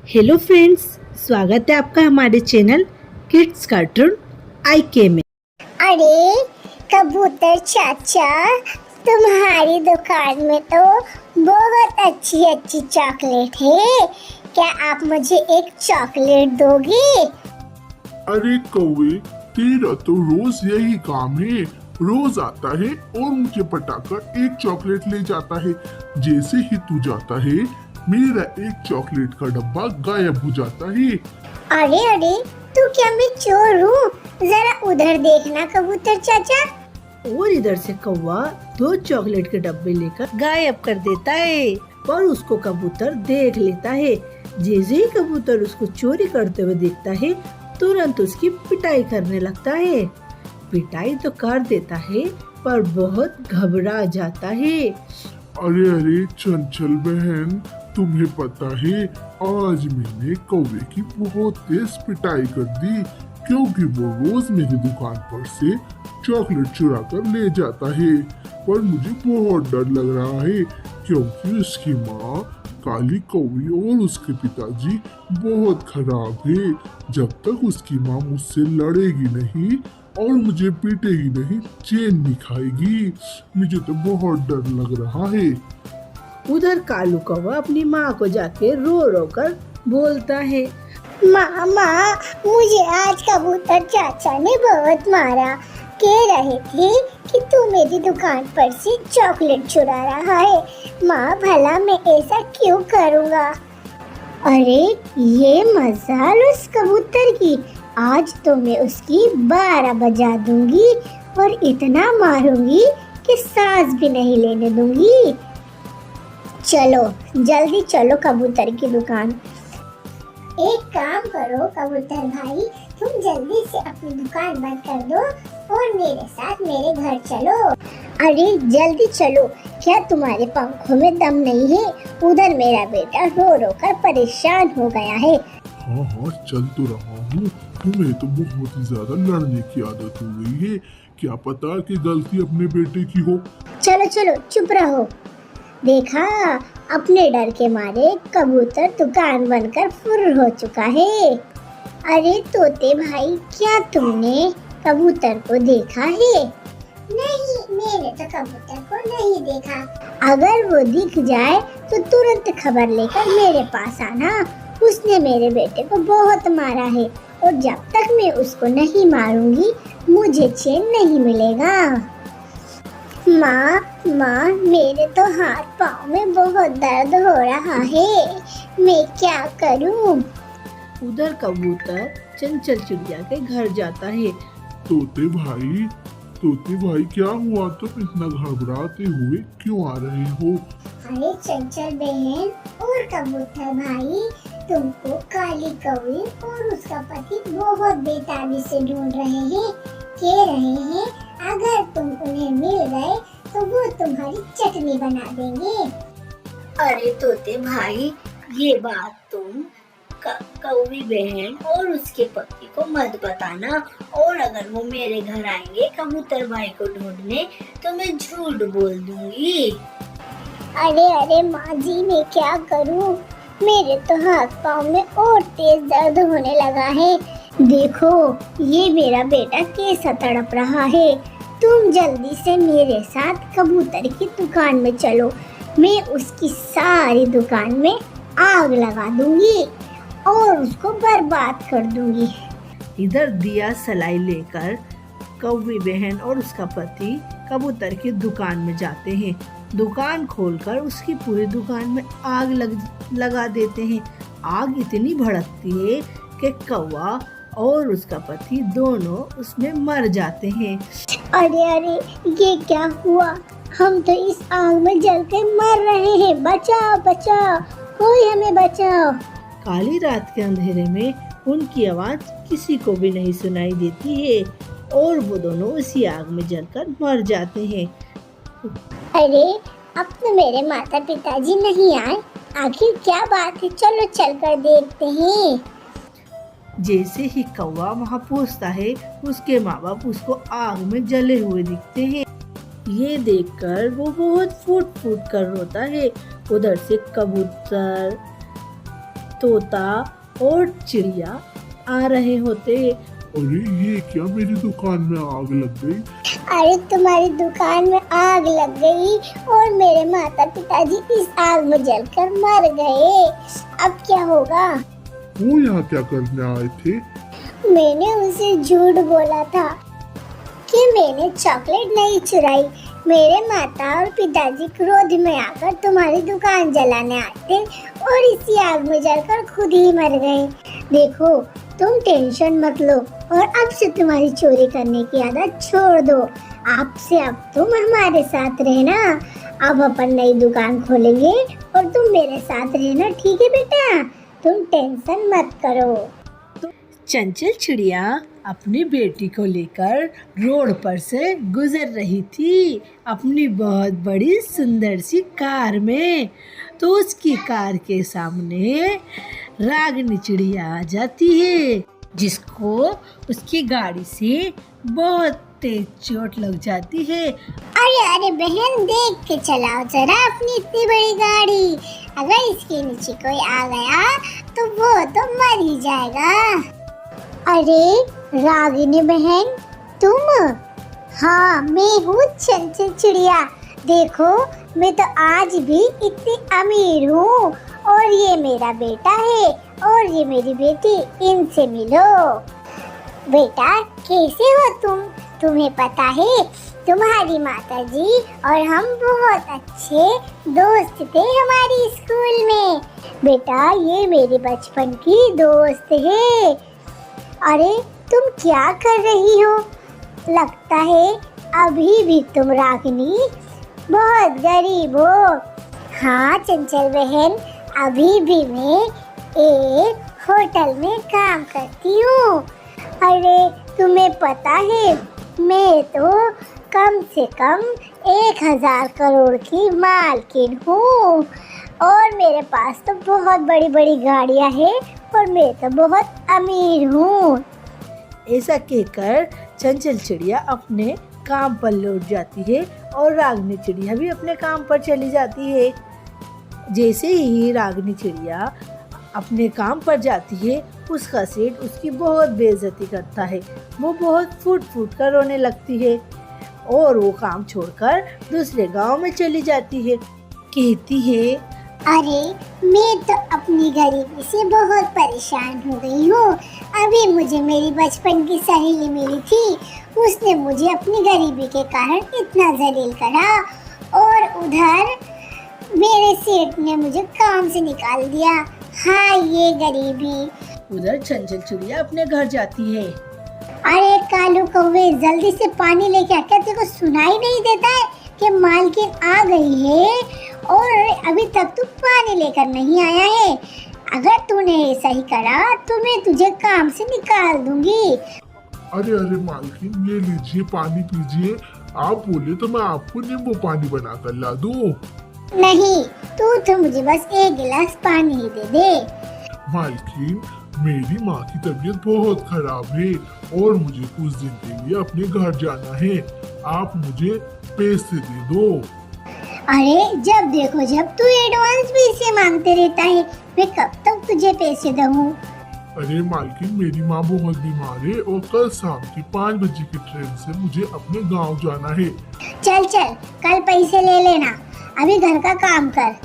Hello friends, स्वागत है आपका हमारे चैनल किड्स कार्टून आईके में। अरे कबूतर चाचा, तुम्हारी दुकान में तो बहुत अच्छी अच्छी चॉकलेट है। क्या आप मुझे एक चॉकलेट दोगे? अरे कौवे, तेरा तो रोज यही काम है। रोज आता है और मुझे पटाकर एक चॉकलेट ले जाता है। जैसे ही तू जाता है मेरा एक चॉकलेट का डब्बा गायब हो जाता है। अरे अरे, तू क्या मैं चोर हूँ? जरा उधर देखना कबूतर चाचा। और इधर से कौवा 2 चॉकलेट के डब्बे लेकर गायब कर देता है और उसको कबूतर देख लेता है। जैसे ही कबूतर उसको चोरी करते हुए देखता है, तुरंत उसकी पिटाई करने लगता है। पिटाई तो कर देता है पर बहुत घबरा जाता है। अरे अरे चंचल बहन, तुम्हें पता है आज मैंने कौवे की बहुत तेज पिटाई कर दी, क्योंकि वो रोज मेरी दुकान पर से चॉकलेट चुरा कर ले जाता है। पर मुझे बहुत डर लग रहा है क्योंकि उसकी माँ काली कौवी और उसके पिताजी बहुत खराब है। जब तक उसकी माँ मुझसे लड़ेगी नहीं और मुझे पीटेगी नहीं, चैन नहीं खाएगी। मुझे तो बहुत डर लग रहा है। उधर कालू कौवा अपनी माँ को जाके रो रो कर बोलता है। माँ माँ, मुझे आज कबूतर चाचा ने बहुत मारा। कह रहे थे कि तू मेरी दुकान पर से चॉकलेट चुरा रहा है। माँ, भला मैं ऐसा क्यों करूँगा? अरे ये मजाल उस कबूतर की। आज तो मैं उसकी 12 बजा दूंगी और इतना मारूंगी कि सांस भी नहीं लेने दूंगी। चलो जल्दी चलो कबूतर की दुकान। एक काम करो कबूतर भाई, तुम जल्दी से अपनी दुकान बंद कर दो और मेरे साथ मेरे घर चलो। अरे जल्दी चलो, क्या तुम्हारे पंखों में दम नहीं है? उधर मेरा बेटा रो रो कर परेशान हो गया है। हाँ हाँ, चल तो रहा हूँ। तुम्हें तो बहुत ही ज्यादा लड़ने की आदत हो गई है। क्या पता कि गलती अपने बेटे की हो। चलो चलो चुप रहो। देखा, अपने डर के मारे कबूतर दुकान बनकर फुर्र हो चुका है। अरे तोते भाई, क्या तुमने कबूतर को देखा है? नहीं, मैंने तो कबूतर को नहीं देखा। अगर वो दिख जाए तो तुरंत खबर लेकर मेरे पास आना। उसने मेरे बेटे को बहुत मारा है और जब तक मैं उसको नहीं मारूंगी मुझे चैन नहीं मिलेगा। माँ माँ, मेरे तो हाथ पाँव में बहुत दर्द हो रहा है। मैं क्या करूँ? उधर कबूतर चंचल चिड़िया के घर जाता है। तोते भाई, तोते भाई, क्या हुआ? तुम इतना घबराते हुए क्यों आ रहे हो? अरे चंचल बहन और कबूतर भाई, तुमको काली कौवी और उसका पति बहुत बेताबी से ढूंढ रहे हैं। कह रहे हैं अगर तुम उन्हें मिल गए तो वो तुम्हारी चटनी बना देंगे। अरे तोते भाई, ये बात तुम कौवी बहन और उसके पति को मत बताना। और अगर वो मेरे घर आएंगे कबूतर भाई को ढूंढने तो मैं झूठ बोल दूंगी। अरे अरे माँ जी, मैं क्या करूँ? मेरे तो हाथ पाँव में और तेज दर्द होने लगा है। देखो, ये मेरा बेटा कैसा तड़प रहा है। तुम जल्दी से मेरे साथ कबूतर की दुकान में चलो। मैं उसकी सारी दुकान में आग लगा दूंगी और उसको बर्बाद कर दूंगी। इधर दिया सलाई लेकर कौवी बहन और उसका पति कबूतर की दुकान में जाते हैं। दुकान खोलकर उसकी पूरी दुकान में आग लगा देते हैं। आग इतनी भड़कती है कि कौवा और उसका पति दोनों उसमें मर जाते हैं। अरे अरे, ये क्या हुआ? हम तो इस आग में जलकर मर रहे हैं। बचाओ बचाओ, कोई हमें बचाओ। काली रात के अंधेरे में उनकी आवाज किसी को भी नहीं सुनाई देती है और वो दोनों उसी आग में जलकर मर जाते हैं। अरे, अब तो मेरे माता पिताजी नहीं आए। आखिर क्या बात है? चलो चलकर देखते हैं। जैसे ही कौवा वहाँ पहुँचता है, उसके माँ बाप उसको आग में जले हुए दिखते हैं। ये देखकर वो बहुत फूट फूट कर रोता है। उधर से कबूतर तोता और चिड़िया आ रहे होते। अरे ये क्या, मेरी दुकान में आग लग गई। अरे तुम्हारी दुकान में आग लग गई और मेरे माता पिताजी इस आग में जलकर मर गए। अब क्या होगा? वो यहाँ क्या करने आए थे? मैंने उनसे झूठ बोला था कि मैंने चॉकलेट नहीं चुराई। मेरे माता और पिताजी क्रोध में आकर तुम्हारी दुकान जलाने आए थे और इसी आग में जलकर खुद ही मर गए। देखो, तुम टेंशन मत लो और अब से तुम्हारी चोरी करने की आदत छोड़ दो। आपसे अब तुम हमारे साथ रहना। अब अपन नई दुकान खोलेंगे और तुम मेरे साथ रहना, ठीक है बेटा? तुम टेंशन मत करो। चंचल चिड़िया अपनी बेटी को लेकर रोड पर से गुजर रही थी अपनी बहुत बड़ी सुंदर सी कार में। तो उसकी कार के सामने रागिनी चिड़िया आ जाती है, जिसको उसकी गाड़ी से बहुत तेज चोट लग जाती है। अरे अरे बहन, देख के चलाओ जरा अपनी इतनी बड़ी गाड़ी। अगर इसके नीचे कोई आ गया तो वो तो मर ही जाएगा। अरे रागिनी बहन, तुम? हाँ, मैं हूँ चंचल चिड़िया। देखो, मैं तो आज भी इतनी अमीर हूँ और ये मेरा बेटा है और ये मेरी बेटी। इनसे मिलो। बेटा, कैसे हो तुम? तुम्हें पता है, तुम्हारी माताजी और हम बहुत अच्छे दोस्त थे हमारी स्कूल में। बेटा, ये मेरी बचपन की दोस्त है। अरे तुम क्या कर रही हो? लगता है अभी भी तुम रागिनी बहुत गरीब हो। हाँ चंचल बहन, अभी भी मैं एक होटल में काम करती हूँ। अरे तुम्हें पता है, मैं तो कम से कम 1000 करोड़ की मालकिन हूँ और मेरे पास तो बहुत बड़ी बड़ी गाड़ियाँ हैं और मैं तो बहुत अमीर हूँ। ऐसा कहकर चंचल चिड़िया अपने काम पर लौट जाती है और रागिनी चिड़िया भी अपने काम पर चली जाती है। जैसे ही रागिनी चिड़िया अपने काम पर जाती है, उसका सेठ उसकी बहुत बेइज्जती करता है। वो बहुत फूट फूट कर रोने लगती है और वो काम छोड़कर दूसरे गांव में चली जाती है। कहती है, अरे मैं तो अपनी गरीबी से बहुत परेशान हो गई हूँ। अभी मुझे मेरी बचपन की सहेली मिली थी, उसने मुझे अपनी गरीबी के कारण इतना जलील करा और उधर मेरे सेठ ने मुझे काम से निकाल दिया। हाँ, ये गरीबी। उधर चंचल चिड़िया अपने घर जाती है। अरे कालू कौवे, जल्दी से पानी लेके आ। क्या तेरे को सुनाई नहीं देता है कि मालकिन आ गई है और अभी तक तू पानी लेकर नहीं आया है? अगर तूने ऐसा ही करा तो मैं तुझे काम से निकाल दूंगी। अरे अरे मालकिन, ये लीजिए, पानी पीजिए। आप बोले तो मैं आपको नींबू पानी बनाकर ला दूं। नहीं, तू तो मुझे बस 1 गिलास पानी ही दे दे। मालकिन, मेरी माँ की तबीयत बहुत खराब है और मुझे कुछ दिन के लिए अपने घर जाना है। आप मुझे पैसे दे दो। अरे जब देखो जब तू एडवांस पैसे मांगते रहता है, मैं कब तक तुझे पैसे दूँ? अरे मालकिन, मेरी माँ बहुत बीमार है और कल शाम की 5 बजे की ट्रेन से मुझे अपने गांव जाना है। चल चल, कल पैसे ले लेना, अभी घर का काम कर।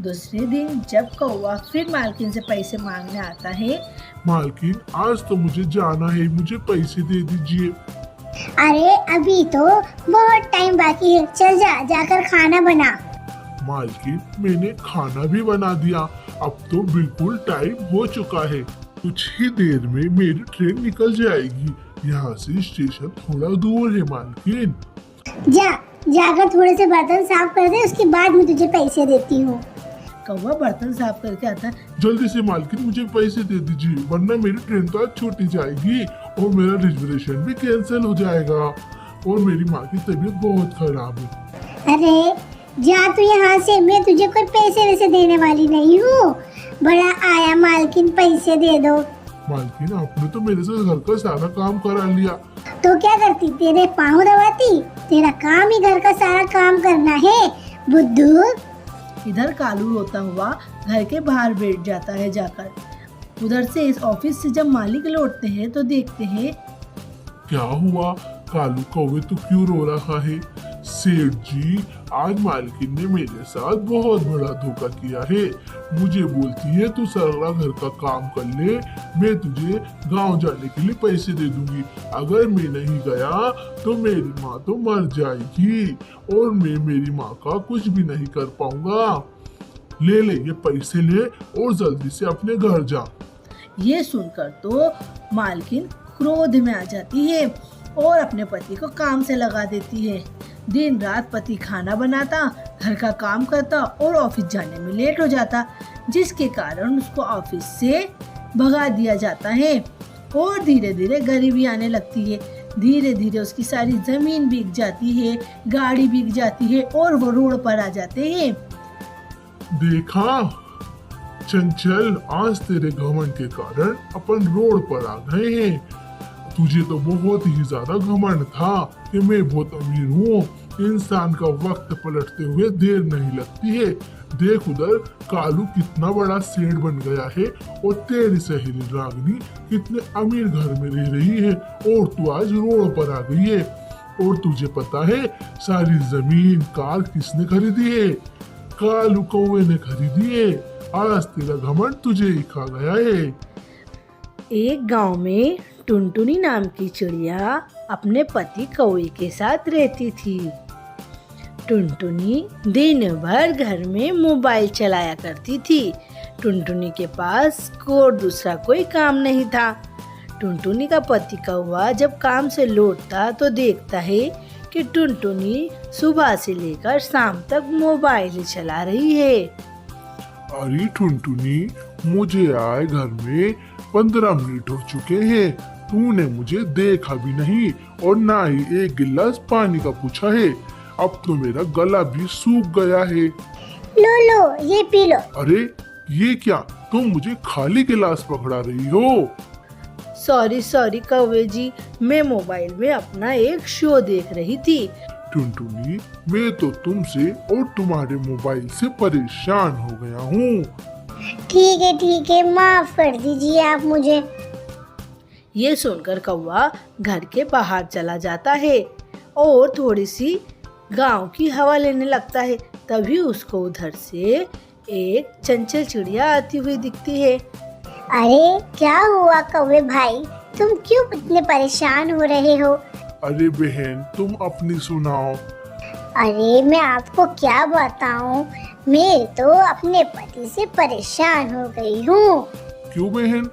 दूसरे दिन जब कौवा फिर मालकिन से पैसे मांगने आता है। मालकिन, आज तो मुझे जाना है, मुझे पैसे दे दीजिए। अरे अभी तो बहुत टाइम बाकी है, चल जाकर खाना बना। मालकिन, मैंने खाना भी बना दिया, अब तो बिल्कुल टाइम हो चुका है। कुछ ही देर में मेरी ट्रेन निकल जाएगी। यहाँ से स्टेशन थोड़ा दूर है मालकिन। जाकर थोड़े से बर्तन साफ कर दे, उसके बाद मैं तुझे पैसे देती हूँ। कौवा बर्तन साफ करके आता है। जल्दी से मालकिन, मुझे पैसे दे दीजिए, वरना मेरी ट्रेन तो आज छूटी जाएगी और मेरा रिजर्वेशन भी कैंसिल हो जाएगा और मेरी माँ की तबीयत बहुत खराब है। अरे जा तू यहाँ से, मैं तुझे कोई पैसे वैसे देने वाली नहीं हूँ। बड़ा आया मालकिन, पैसे दे दो। मालकिन, आपने तो मेरे से घर का सारा काम करा लिया। तो क्या करती, तेरे पाँव दबाती? तेरा काम ही घर का सारा काम करना है, बुद्धू। इधर कालू रोता हुआ घर के बाहर बैठ जाता है जाकर। उधर से इस ऑफिस से जब मालिक लौटते हैं तो देखते हैं क्या हुआ कालू कौवे, तो क्यों रो रहा है? सेठ जी, आज मालकिन ने मेरे साथ बहुत बड़ा धोखा किया है। मुझे बोलती है तू सारा घर का काम कर ले, मैं तुझे गांव जाने के लिए पैसे दे दूंगी। अगर मैं नहीं गया तो मेरी माँ तो मर जाएगी और मैं मेरी माँ का कुछ भी नहीं कर पाऊंगा। ले ले ये पैसे ले और जल्दी से अपने घर जा। ये सुनकर तो मालकिन क्रोध में आ जाती है और अपने पति को काम से लगा देती है। दिन रात पति खाना बनाता, घर का काम करता और ऑफिस जाने में लेट हो जाता, जिसके कारण उसको ऑफिस से भगा दिया जाता है और धीरे धीरे गरीबी आने लगती है। धीरे धीरे उसकी सारी जमीन बिक जाती है, गाड़ी बिक जाती है और वो रोड पर आ जाते हैं। देखा चंचल, आज तेरे घमंड के कारण अपन रोड पर आ गए हैं। तुझे तो बहुत ही ज्यादा घमंड था कि मैं बहुत अमीर हूँ। इंसान का वक्त पलटते हुए देर नहीं लगती है। देख उधर कालू कितना बड़ा सेठ बन गया है और तेरी सहेली रागनी कितने अमीर घर में रह रही है और तू आज रोड पर आ गई है। और तुझे पता है सारी जमीन कार किसने खरीदी है? कालू कौवे ने खरीदी है। आज तेरा घमंड तुझे ही खा गया है। एक गांव में टुनटुनी नाम की चिड़िया अपने पति कौवे के साथ रहती थी। टुनटुनी दिन भर घर में मोबाइल चलाया करती थी। टुनटुनी के पास दूसरा कोई काम नहीं था। टुनटुनी का पति कौवा जब काम से लौटता तो देखता है कि टुनटुनी सुबह से लेकर शाम तक मोबाइल ही चला रही है। अरे टुनटुनी, मुझे आए घर में 15 मिनट हो चुके हैं। तूने मुझे देखा भी नहीं और ना ही एक गिलास पानी का पूछा है। अब तो मेरा गला भी सूख गया है। लो लो ये पी लो। अरे ये क्या, तुम मुझे खाली गिलास पकड़ा रही हो? सॉरी कौवे जी, मैं मोबाइल में अपना एक शो देख रही थी। टुनटुनी, मैं तो तुमसे और तुम्हारे मोबाइल से परेशान हो गया हूँ। ठीक है, माफ कर दीजिए आप मुझे। ये सुनकर कौवा घर के बाहर चला जाता है और थोड़ी सी गांव की हवा लेने लगता है। तभी उसको उधर से एक चंचल चिड़िया आती हुई दिखती है। अरे क्या हुआ कौवे भाई, तुम क्यों इतने परेशान हो रहे हो? अरे बहन, तुम अपनी सुनाओ। अरे मैं आपको क्या बताऊं, मैं तो अपने पति से परेशान हो गई हूँ। क्यों बहन?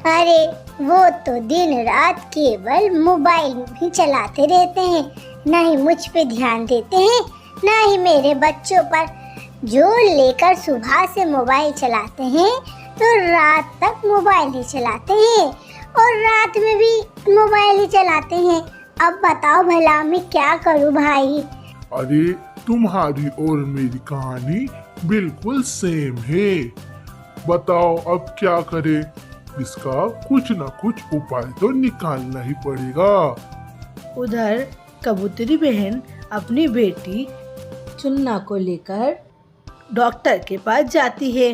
अरे वो तो दिन रात केवल मोबाइल ही चलाते रहते हैं, ना ही मुझ पे ध्यान देते हैं, ना ही मेरे बच्चों पर। जो लेकर सुबह से मोबाइल चलाते हैं तो रात तक मोबाइल ही चलाते हैं और रात में भी मोबाइल ही चलाते हैं। अब बताओ भला मैं क्या करूं भाई? अरे तुम्हारी और मेरी कहानी बिल्कुल सेम है। बताओ अब क्या करें? इसका कुछ न कुछ उपाय तो निकालना ही पड़ेगा। उधर कबूतरी बहन अपनी बेटी चुन्ना को लेकर डॉक्टर के पास जाती है।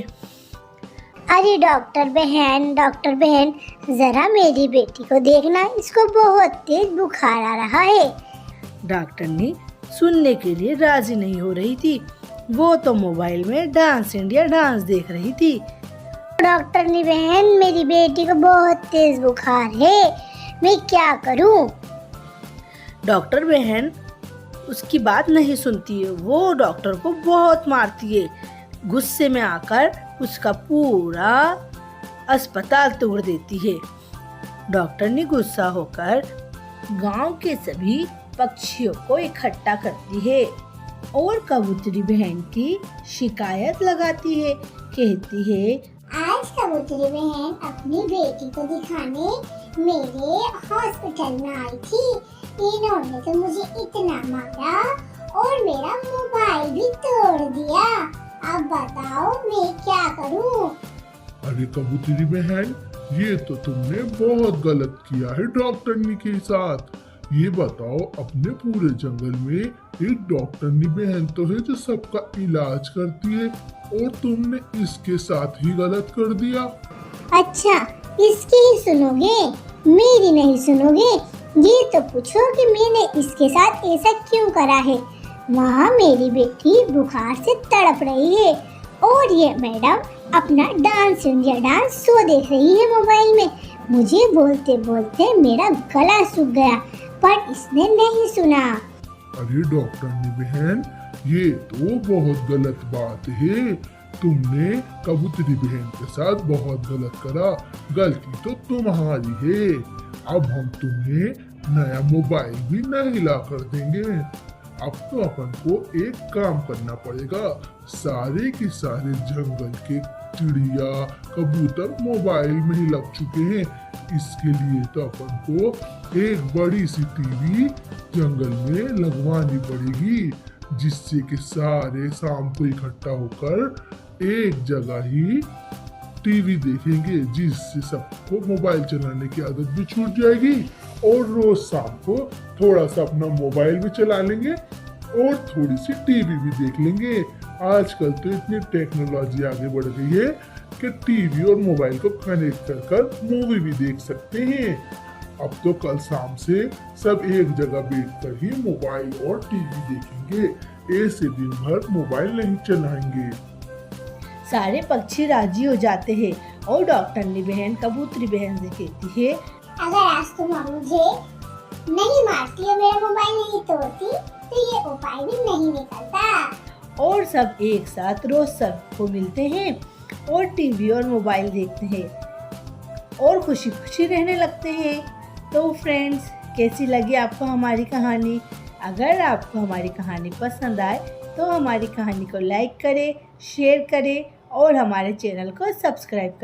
अरे डॉक्टर बहन, जरा मेरी बेटी को देखना, इसको बहुत तेज बुखार आ रहा है। डॉक्टर ने सुनने के लिए राजी नहीं हो रही थी। वो तो मोबाइल में डांस इंडिया डांस देख रही थी। डॉक्टर नी बहन, मेरी बेटी को बहुत तेज बुखार है, मैं क्या करूं? डॉक्टर बहन उसकी बात नहीं सुनती है। वो डॉक्टर को बहुत मारती है। गुस्से में आकर उसका पूरा अस्पताल तोड़ देती है। डॉक्टर ने गुस्सा होकर गांव के सभी पक्षियों को इकट्ठा करती है और कबूतरी बहन की शिकायत लगाती है। कहती है, आज कबूतरी बहन अपनी बेटी को दिखाने मेरे हॉस्पिटल में आई थी। इन्होंने तो मुझे इतना मारा और मेरा मोबाइल भी तोड़ दिया। अब बताओ मैं क्या करूं? अरे कबूतरी बहन, ये तो तुमने बहुत गलत किया है डॉक्टरनी के साथ। ये बताओ, अपने पूरे जंगल में एक डॉक्टरनी बहन तो है जो सबका इलाज करती है, और तुमने इसके साथ ही गलत कर दिया। अच्छा, इसकी ही सुनोगे, मेरी नहीं सुनोगे? ये तो पूछो कि मैंने इसके साथ ऐसा क्यों करा है। वहाँ मेरी बेटी बुखार से तड़प रही है और ये मैडम अपना डांस इंडिया डांस शो देख रही है मोबाइल में। मुझे बोलते बोलते मेरा गला सूख गया, पर इसने नहीं सुना। अरे डॉक्टरनी बहन, ये तो बहुत गलत बात है। तुमने कबूतरी बहन के साथ बहुत गलत करा। गलती तो तुम्हारी है। अब हम तुम्हें नया मोबाइल भी नहीं ला कर देंगे। अब तो अपन को एक काम करना पड़ेगा। सारे के सारे जंगल के चिड़िया कबूतर मोबाइल में ही लग चुके हैं। इसके लिए तो अपन को एक बड़ी सी टीवी जंगल में लगवानी पड़ेगी, जिससे कि सारे शाम को इकट्ठा होकर एक जगह ही टीवी देखेंगे, जिससे सबको मोबाइल चलाने की आदत भी छूट जाएगी। और रोज शाम को थोड़ा सा अपना मोबाइल भी चला लेंगे और थोड़ी सी टीवी भी देख लेंगे। आजकल तो इतनी टेक्नोलॉजी आगे बढ़ गई है कि टीवी और मोबाइल को कनेक्ट कर मूवी भी देख सकते हैं। अब तो कल शाम से सब एक जगह बैठकर ही मोबाइल और टीवी देखेंगे। ऐसे दिन भर मोबाइल नहीं चलाएंगे। सारे पक्षी राजी हो जाते हैं और डॉक्टरनी बहन कबूतरी बहन से कहती है, अगर आज तुम मुझे नहीं मारती और मेरा मोबाइल नहीं तोड़ती तो ये उपाय भी नहीं निकलता। और सब एक साथ रोज सबको मिलते हैं और टीवी और मोबाइल देखते हैं और खुशी खुशी रहने लगते हैं। तो फ्रेंड्स, कैसी लगी आपको हमारी कहानी? अगर आपको हमारी कहानी पसंद आए तो हमारी कहानी को लाइक करें, शेयर करें और हमारे चैनल को सब्सक्राइब करें।